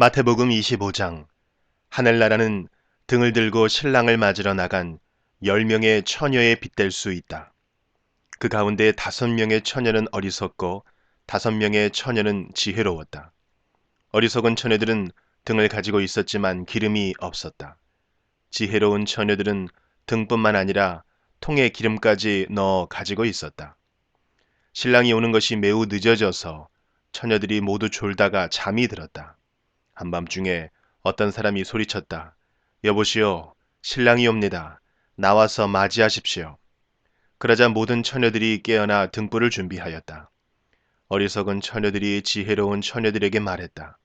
마태복음 25장. 하늘나라는 등을 들고 신랑을 맞으러 나간 10명의 처녀에 빗댈 수 있다. 그 가운데 5명의 처녀는 어리석고 5명의 처녀는 지혜로웠다. 어리석은 처녀들은 등을 가지고 있었지만 기름이 없었다. 지혜로운 처녀들은 등뿐만 아니라 통에 기름까지 넣어 가지고 있었다. 신랑이 오는 것이 매우 늦어져서 처녀들이 모두 졸다가 잠이 들었다. 한밤중에 어떤 사람이 소리쳤다. 여보시오, 신랑이 옵니다. 나와서 맞이하십시오. 그러자 모든 처녀들이 깨어나 등불을 준비하였다. 어리석은 처녀들이 지혜로운 처녀들에게 말했다.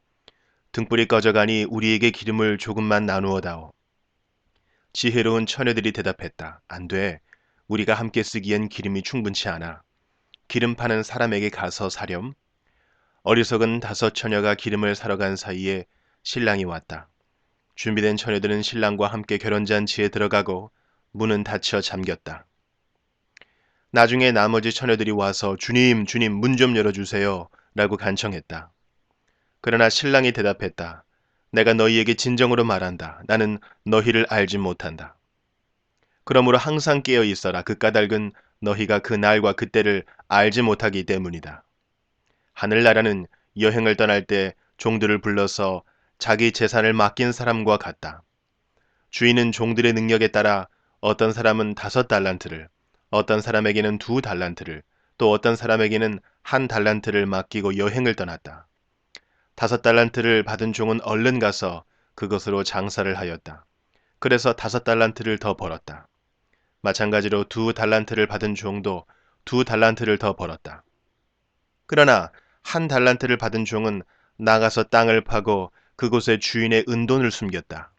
등불이 꺼져가니 우리에게 기름을 조금만 나누어 다오. 지혜로운 처녀들이 대답했다. 안 돼. 우리가 함께 쓰기엔 기름이 충분치 않아. 기름 파는 사람에게 가서 사렴. 어리석은 5처녀가 기름을 사러 간 사이에 신랑이 왔다. 준비된 처녀들은 신랑과 함께 결혼잔치에 들어가고 문은 닫혀 잠겼다. 나중에 나머지 처녀들이 와서 주님, 주님, 문 좀 열어주세요 라고 간청했다. 그러나 신랑이 대답했다. 내가 너희에게 진정으로 말한다. 나는 너희를 알지 못한다. 그러므로 항상 깨어 있어라. 그 까닭은 너희가 그 날과 그때를 알지 못하기 때문이다. 하늘나라는 여행을 떠날 때 종들을 불러서 자기 재산을 맡긴 사람과 같다. 주인은 종들의 능력에 따라 어떤 사람은 5달란트를, 어떤 사람에게는 2달란트를, 또 어떤 사람에게는 1달란트를 맡기고 여행을 떠났다. 5달란트를 받은 종은 얼른 가서 그것으로 장사를 하였다. 그래서 5달란트를 더 벌었다. 마찬가지로 2달란트를 받은 종도 2달란트를 더 벌었다. 그러나 1달란트를 받은 종은 나가서 땅을 파고 그곳에 주인의 은돈을 숨겼다.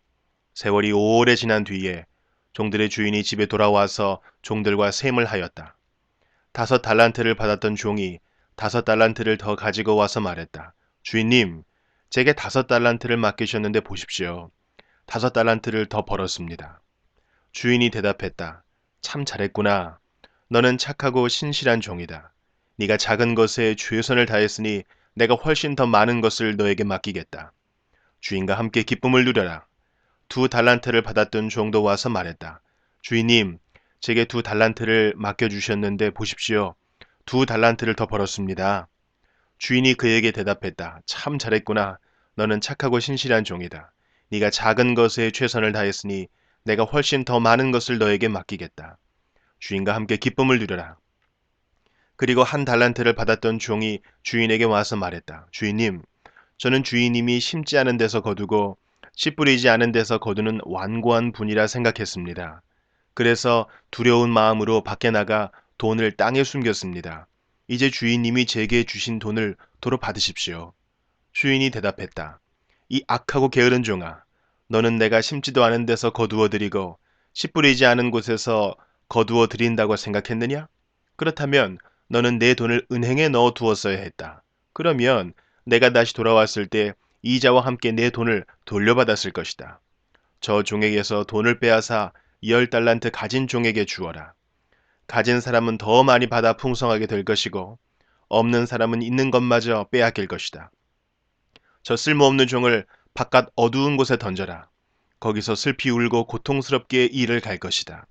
세월이 오래 지난 뒤에 종들의 주인이 집에 돌아와서 종들과 셈을 하였다. 5달란트를 받았던 종이 5달란트를 더 가지고 와서 말했다. 주인님, 제게 5달란트를 맡기셨는데 보십시오. 5달란트를 더 벌었습니다. 주인이 대답했다. 참 잘했구나. 너는 착하고 신실한 종이다. 네가 작은 것에 최선을 다했으니 내가 훨씬 더 많은 것을 너에게 맡기겠다. 주인과 함께 기쁨을 누려라. 2달란트를 받았던 종도 와서 말했다. 주인님, 제게 2달란트를 맡겨주셨는데 보십시오. 2달란트를 더 벌었습니다. 주인이 그에게 대답했다. 참 잘했구나. 너는 착하고 신실한 종이다. 네가 작은 것에 최선을 다했으니 내가 훨씬 더 많은 것을 너에게 맡기겠다. 주인과 함께 기쁨을 누려라. 그리고 1달란트를 받았던 종이 주인에게 와서 말했다. 주인님, 저는 주인님이 심지 않은 데서 거두고 씨 뿌리지 않은 데서 거두는 완고한 분이라 생각했습니다. 그래서 두려운 마음으로 밖에 나가 돈을 땅에 숨겼습니다. 이제 주인님이 제게 주신 돈을 도로 받으십시오. 주인이 대답했다. 이 악하고 게으른 종아, 너는 내가 심지도 않은 데서 거두어 드리고 씨 뿌리지 않은 곳에서 거두어 드린다고 생각했느냐? 그렇다면 너는 내 돈을 은행에 넣어 두었어야 했다. 그러면 내가 다시 돌아왔을 때 이자와 함께 내 돈을 돌려받았을 것이다. 저 종에게서 돈을 빼앗아 10달란트 가진 종에게 주어라. 가진 사람은 더 많이 받아 풍성하게 될 것이고 없는 사람은 있는 것마저 빼앗길 것이다. 저 쓸모없는 종을 바깥 어두운 곳에 던져라. 거기서 슬피 울고 고통스럽게 일을 갈 것이다.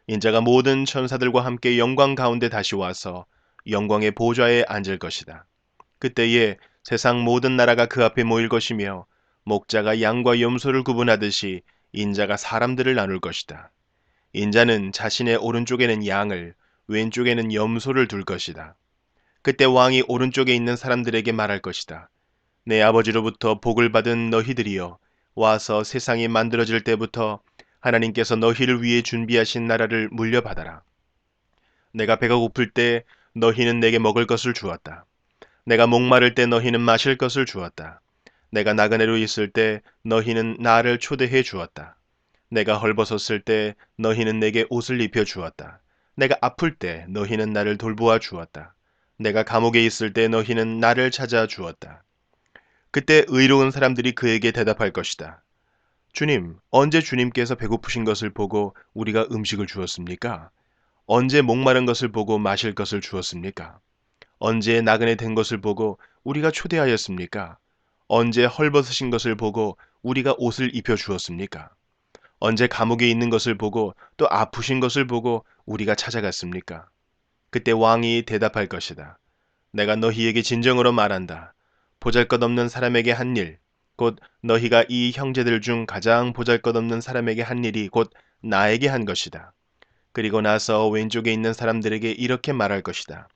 인자가 모든 천사들과 함께 영광 가운데 다시 와서 영광의 보좌에 앉을 것이다. 그때에 세상 모든 나라가 그 앞에 모일 것이며 목자가 양과 염소를 구분하듯이 인자가 사람들을 나눌 것이다. 인자는 자신의 오른쪽에는 양을, 왼쪽에는 염소를 둘 것이다. 그때 왕이 오른쪽에 있는 사람들에게 말할 것이다. 내 아버지로부터 복을 받은 너희들이여, 와서 세상이 만들어질 때부터 하나님께서 너희를 위해 준비하신 나라를 물려받아라. 내가 배가 고플 때 너희는 내게 먹을 것을 주었다. 내가 목마를 때 너희는 마실 것을 주었다. 내가 나그네로 있을 때 너희는 나를 초대해 주었다. 내가 헐벗었을 때 너희는 내게 옷을 입혀 주었다. 내가 아플 때 너희는 나를 돌보아 주었다. 내가 감옥에 있을 때 너희는 나를 찾아 주었다. 그때 의로운 사람들이 그에게 대답할 것이다. 주님, 언제 주님께서 배고프신 것을 보고 우리가 음식을 주었습니까? 언제 목마른 것을 보고 마실 것을 주었습니까? 언제 나그네 된 것을 보고 우리가 초대하였습니까? 언제 헐벗으신 것을 보고 우리가 옷을 입혀 주었습니까? 언제 감옥에 있는 것을 보고 또 아프신 것을 보고 우리가 찾아갔습니까? 그때 왕이 대답할 것이다. 내가 너희에게 진정으로 말한다. 보잘것없는 사람에게 한 일, 곧 너희가 이 형제들 중 가장 보잘것없는 사람에게 한 일이 곧 나에게 한 것이다. 그리고 나서 왼쪽에 있는 사람들에게 이렇게 말할 것이다.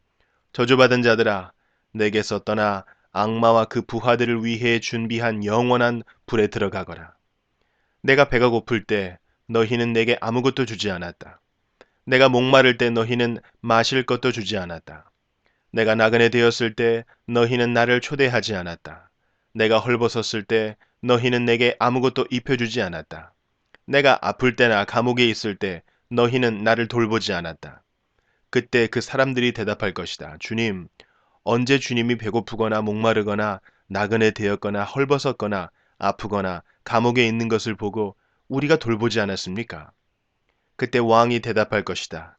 저주받은 자들아, 내게서 떠나 악마와 그 부하들을 위해 준비한 영원한 불에 들어가거라. 내가 배가 고플 때 너희는 내게 아무것도 주지 않았다. 내가 목마를 때 너희는 마실 것도 주지 않았다. 내가 나그네 되었을 때 너희는 나를 초대하지 않았다. 내가 헐벗었을 때 너희는 내게 아무것도 입혀주지 않았다. 내가 아플 때나 감옥에 있을 때 너희는 나를 돌보지 않았다. 그때 그 사람들이 대답할 것이다. 주님, 언제 주님이 배고프거나 목마르거나 나그네 되었거나 헐벗었거나 아프거나 감옥에 있는 것을 보고 우리가 돌보지 않았습니까? 그때 왕이 대답할 것이다.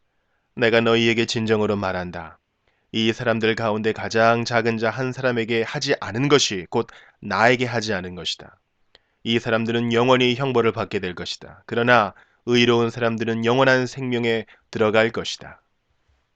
내가 너희에게 진정으로 말한다. 이 사람들 가운데 가장 작은 자 한 사람에게 하지 않은 것이 곧 나에게 하지 않은 것이다. 이 사람들은 영원히 형벌을 받게 될 것이다. 그러나 의로운 사람들은 영원한 생명에 들어갈 것이다.